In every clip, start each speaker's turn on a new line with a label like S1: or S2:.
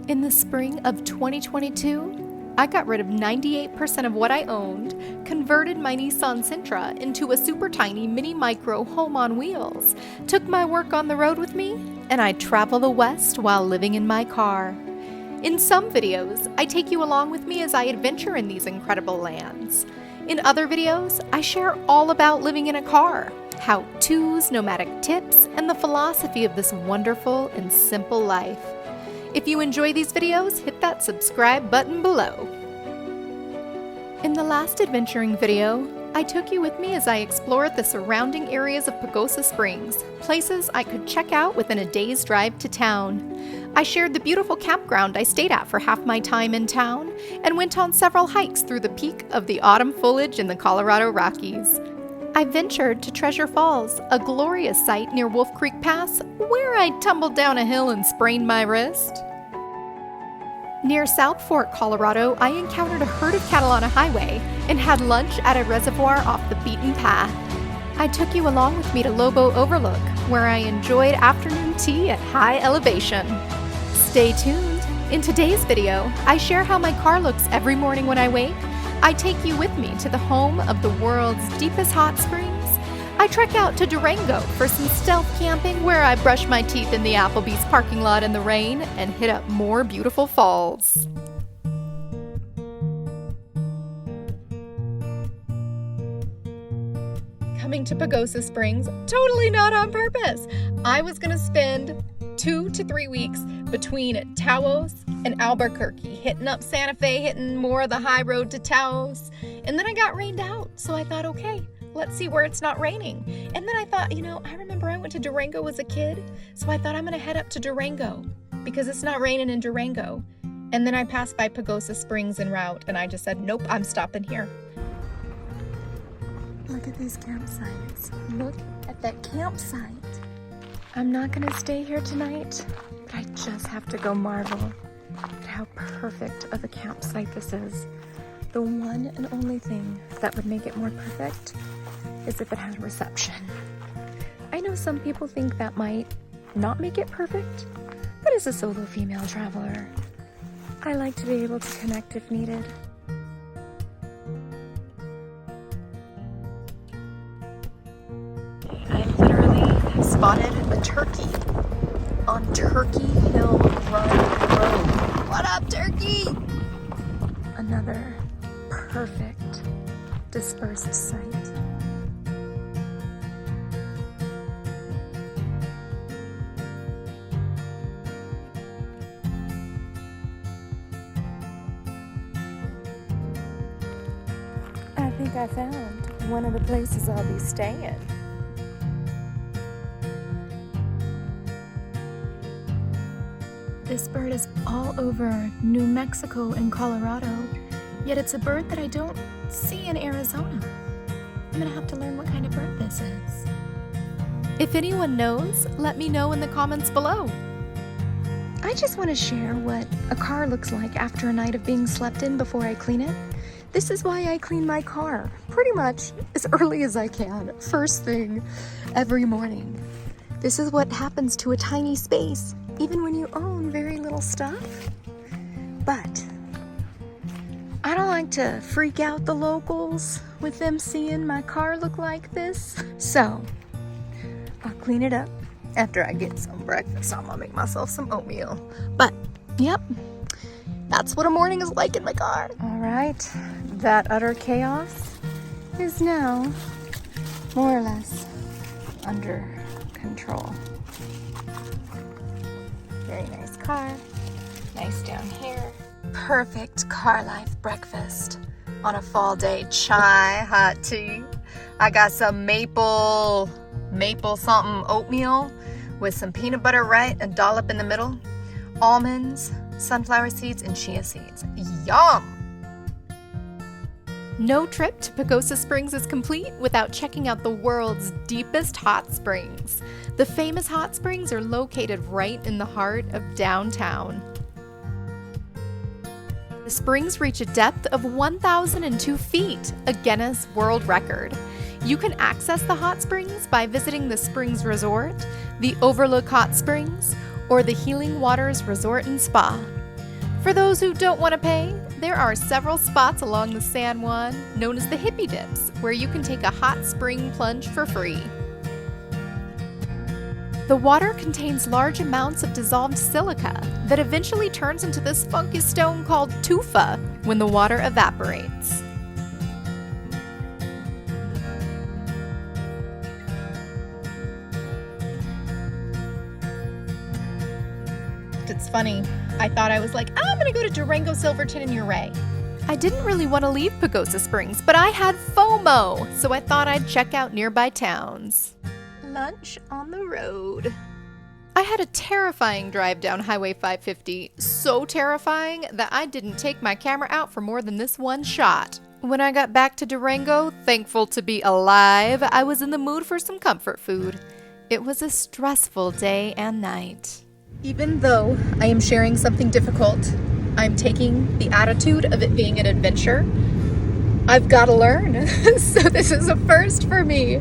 S1: In the spring of 2022, I got rid of 98% of what I owned, converted my Nissan Sentra into a super tiny mini micro home on wheels, took my work on the road with me, and I travel the West while living in my car. In some videos, I take you along with me as I adventure in these incredible lands. In other videos, I share all about living in a car, how-tos, nomadic tips, and the philosophy of this wonderful and simple life. If you enjoy these videos, hit that subscribe button below. In the last adventuring video, I took you with me as I explored the surrounding areas of Pagosa Springs, places I could check out within a day's drive to town. I shared the beautiful campground I stayed at for half my time in town, and went on several hikes through the peak of the autumn foliage in the Colorado Rockies. I ventured to Piedra Falls, a glorious site near Wolf Creek Pass, where I tumbled down a hill and sprained my wrist. Near South Fork, Colorado, I encountered a herd of cattle on a highway and had lunch at a reservoir off the beaten path. I took you along with me to Lobo Overlook, where I enjoyed afternoon tea at high elevation. Stay tuned. In today's video, I share how my car looks every morning when I wake. I take you with me to the home of the world's deepest hot springs. I trek out to Durango for some stealth camping where I brush my teeth in the Applebee's parking lot in the rain and hit up more beautiful falls. Coming to Pagosa Springs, totally not on purpose. I was gonna spend 2 to 3 weeks between Taos and Albuquerque, hitting up Santa Fe, hitting more of the high road to Taos. And then I got rained out, so I thought, okay, let's see where it's not raining. And then I thought, I remember I went to Durango as a kid, so I thought I'm gonna head up to Durango because it's not raining in Durango. And then I passed by Pagosa Springs en route, and I just said, nope, I'm stopping here. Look at these campsites. Look at that campsite. I'm not gonna stay here tonight, but I just have to go marvel at how perfect of a campsite this is. The one and only thing that would make it more perfect is if it had reception. I know some people think that might not make it perfect, but as a solo female traveler, I like to be able to connect if needed. I literally have spotted a turkey on Turkey Hill Run Road. What up, turkey? Another perfect dispersed site. I think I found one of the places I'll be staying. This bird is all over New Mexico and Colorado, yet it's a bird that I don't see in Arizona. I'm gonna have to learn what kind of bird this is. If anyone knows, let me know in the comments below. I just want to share what a car looks like after a night of being slept in before I clean it. This is why I clean my car pretty much as early as I can, first thing every morning. This is what happens to a tiny space, even when you own very little stuff. But I don't like to freak out the locals with them seeing my car look like this. So I'll clean it up after I get some breakfast. I'm gonna make myself some oatmeal. But yep, that's what a morning is like in my car. All right, that utter chaos is now more or less under control. Very nice car, nice down here. Perfect car life breakfast on a fall day. Chai, hot tea. I got some maple something oatmeal with some peanut butter right, a dollop in the middle, almonds, sunflower seeds, and chia seeds. Yum! No trip to Pagosa Springs is complete without checking out the world's deepest hot springs. The famous hot springs are located right in the heart of downtown. The springs reach a depth of 1,002 feet, a Guinness World Record. You can access the hot springs by visiting the Springs Resort, the Overlook Hot Springs, or the Healing Waters Resort and Spa. For those who don't want to pay, there are several spots along the San Juan known as the hippie dips, where you can take a hot spring plunge for free. The water contains large amounts of dissolved silica that eventually turns into this funky stone called tufa when the water evaporates. It's funny, I thought I was like, I'm gonna go to Durango, Silverton, and Ouray. I didn't really want to leave Pagosa Springs, but I had FOMO, so I thought I'd check out nearby towns. Lunch on the road. I had a terrifying drive down Highway 550, so terrifying that I didn't take my camera out for more than this one shot. When I got back to Durango, thankful to be alive, I was in the mood for some comfort food. It was a stressful day and night. Even though I am sharing something difficult, I'm taking the attitude of it being an adventure. I've got to learn. So this is a first for me.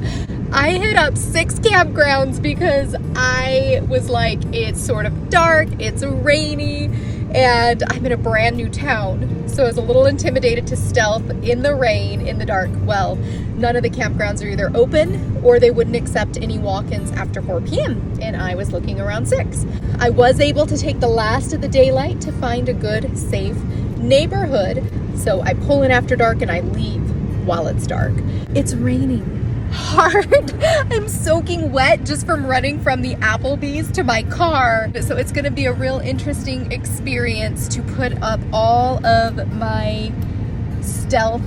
S1: I hit up 6 campgrounds because I was like, it's sort of dark, it's rainy, and I'm in a brand new town. So I was a little intimidated to stealth in the rain, in the dark. Well, none of the campgrounds are either open or they wouldn't accept any walk-ins after 4 p.m. And I was looking around 6. I was able to take the last of the daylight to find a good, safe neighborhood. So I pull in after dark and I leave while it's dark. It's raining hard. I'm soaking wet just from running from the Applebee's to my car. So it's going to be a real interesting experience to put up all of my stealth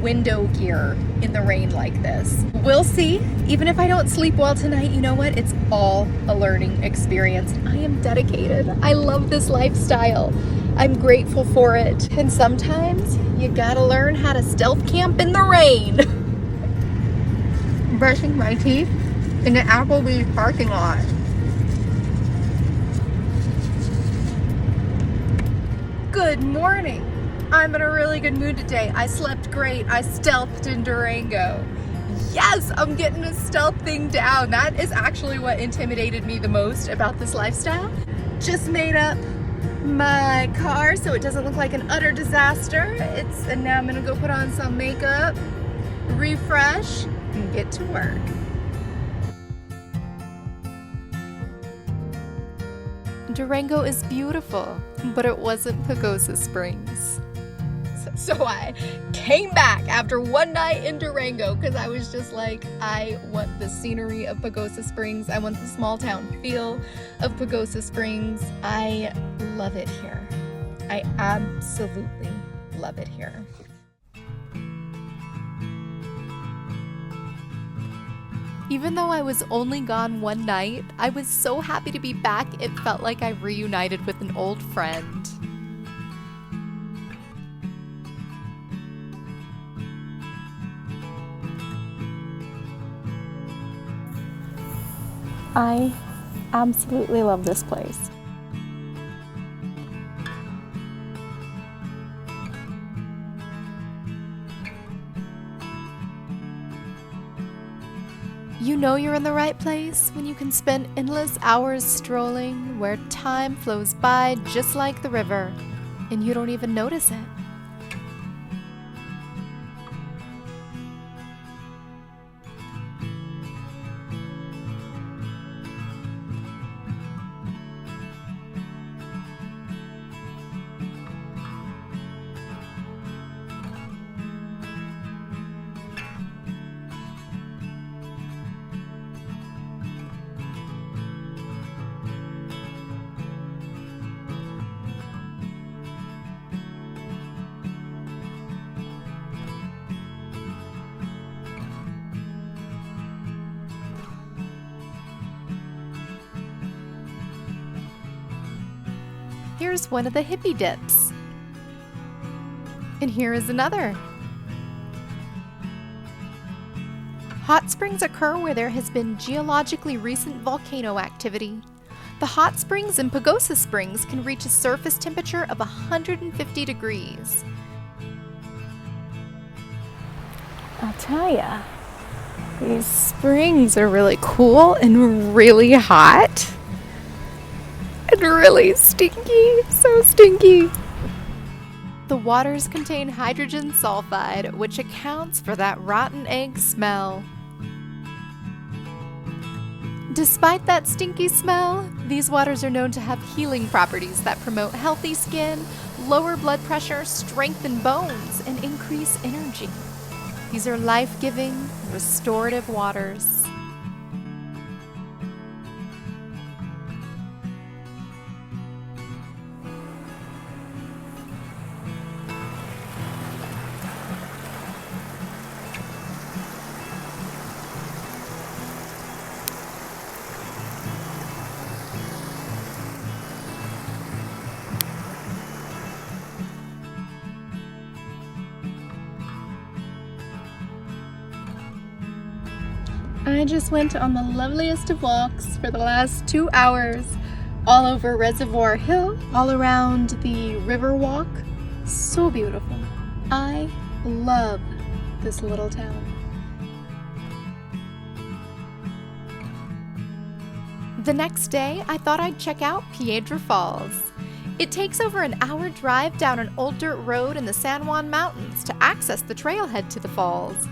S1: window gear in the rain like this. We'll see. Even if I don't sleep well tonight, you know what? It's all a learning experience. I am dedicated. I love this lifestyle. I'm grateful for it. And sometimes you gotta learn how to stealth camp in the rain. Brushing my teeth in the Applebee's parking lot. Good morning. I'm in a really good mood today. I slept great. I stealthed in Durango. Yes, I'm getting a stealth thing down. That is actually what intimidated me the most about this lifestyle. Just made up my car so it doesn't look like an utter disaster. And now I'm gonna go put on some makeup, refresh, and get to work. Durango is beautiful, but it wasn't Pagosa Springs. So I came back after one night in Durango because I was just like, I want the scenery of Pagosa Springs. I want the small town feel of Pagosa Springs. I love it here. I absolutely love it here. Even though I was only gone one night, I was so happy to be back, it felt like I reunited with an old friend. I absolutely love this place. You know you're in the right place when you can spend endless hours strolling where time flows by just like the river, and you don't even notice it. Here's one of the hippie dips. And here is another. Hot springs occur where there has been geologically recent volcano activity. The hot springs in Pagosa Springs can reach a surface temperature of 150 degrees. I'll tell ya, these springs are really cool and really hot. And really stinky, so stinky. The waters contain hydrogen sulfide, which accounts for that rotten egg smell. Despite that stinky smell, these waters are known to have healing properties that promote healthy skin, lower blood pressure, strengthen bones, and increase energy. These are life-giving, restorative waters. I just went on the loveliest of walks for the last 2 hours, all over Reservoir Hill, all around the river walk. So beautiful. I love this little town. The next day, I thought I'd check out Piedra Falls. It takes over an hour drive down an old dirt road in the San Juan Mountains to access the trailhead to the falls.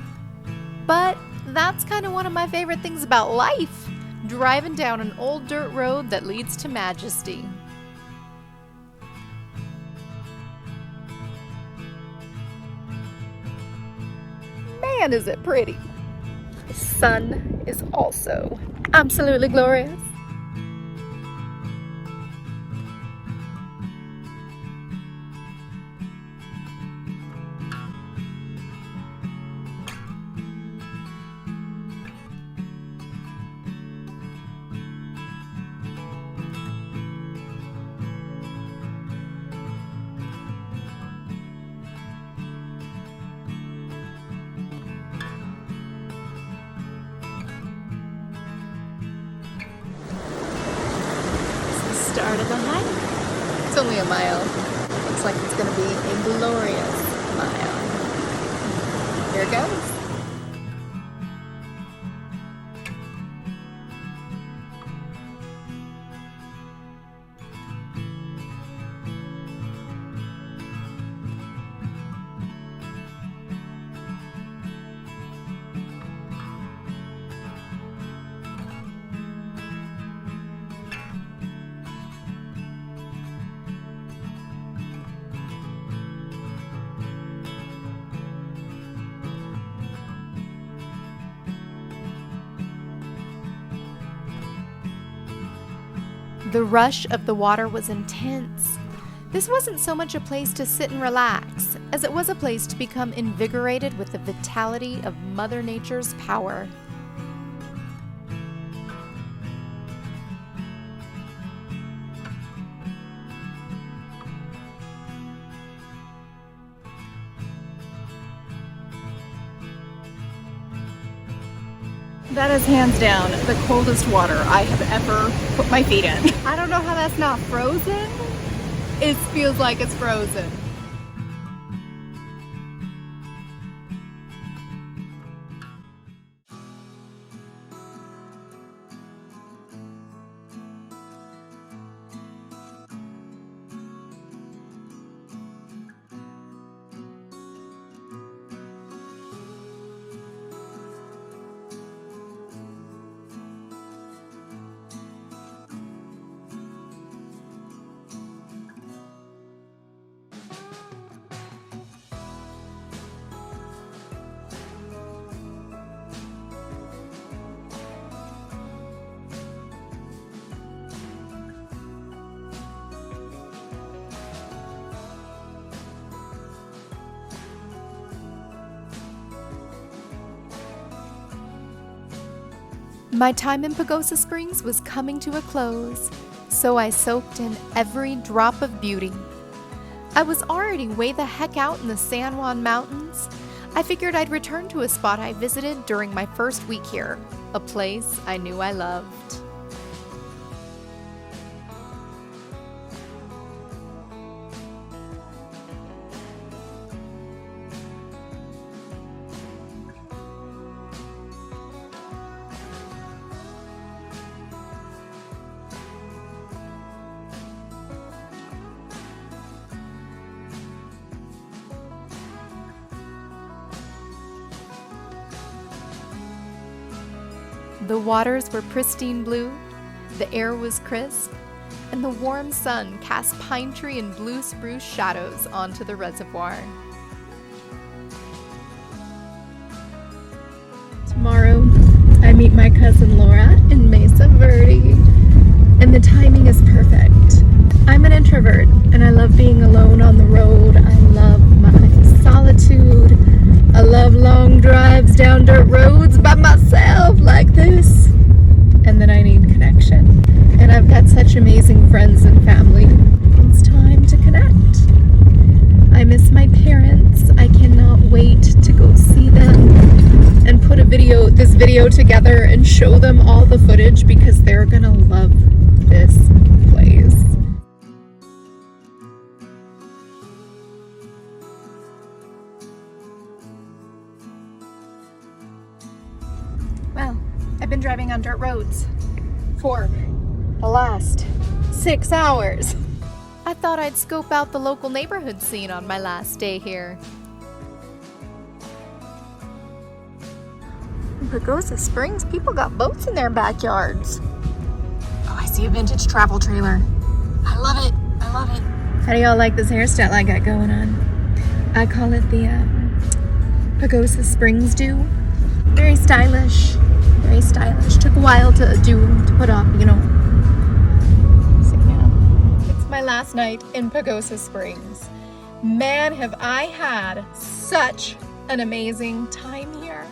S1: But that's kind of one of my favorite things about life, driving down an old dirt road that leads to majesty. Man, is it pretty. The sun is also absolutely glorious. Start of the hike. It's only a mile. Looks like it's going to be a glorious mile. Here it goes. The rush of the water was intense. This wasn't so much a place to sit and relax, as it was a place to become invigorated with the vitality of Mother Nature's power. That is hands down the coldest water I have ever put my feet in. I don't know how that's not frozen. It feels like it's frozen. My time in Pagosa Springs was coming to a close, so I soaked in every drop of beauty. I was already way the heck out in the San Juan Mountains. I figured I'd return to a spot I visited during my first week here, a place I knew I loved. The waters were pristine blue, the air was crisp, and the warm sun cast pine tree and blue spruce shadows onto the reservoir. Tomorrow, I meet my cousin Laura in Mesa Verde, and the timing is perfect. I'm an introvert, and I love being alone on the road. I love my solitude. I love long drives down dirt roads by myself like this. And then I need connection. And I've got such amazing friends and family. It's time to connect. I miss my parents. I cannot wait to go see them and put this video together and show them all the footage because they're gonna love this place. Well, I've been driving on dirt roads for the last 6 hours. I thought I'd scope out the local neighborhood scene on my last day here. In Pagosa Springs, people got boats in their backyards. Oh, I see a vintage travel trailer. I love it. I love it. How do y'all like this hairstyle I got going on? I call it the Pagosa Springs do. Very stylish. Very stylish. Took a while to put up, you know. So yeah, it's my last night in Pagosa Springs. Man, have I had such an amazing time here.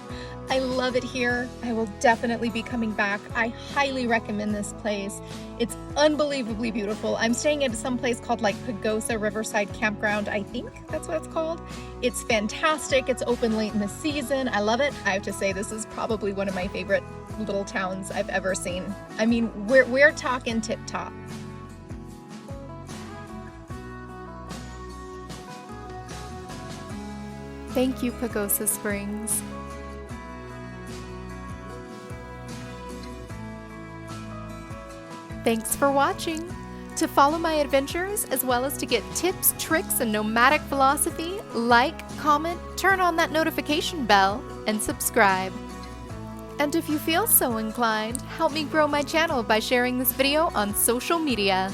S1: I love it here. I will definitely be coming back. I highly recommend this place. It's unbelievably beautiful. I'm staying at some place called like Pagosa Riverside Campground. I think that's what it's called. It's fantastic. It's open late in the season. I love it. I have to say this is probably one of my favorite little towns I've ever seen. I mean, we're talking tip top. Thank you, Pagosa Springs. Thanks for watching. To follow my adventures, as well as to get tips, tricks, and nomadic philosophy, like, comment, turn on that notification bell, and subscribe. And if you feel so inclined, help me grow my channel by sharing this video on social media.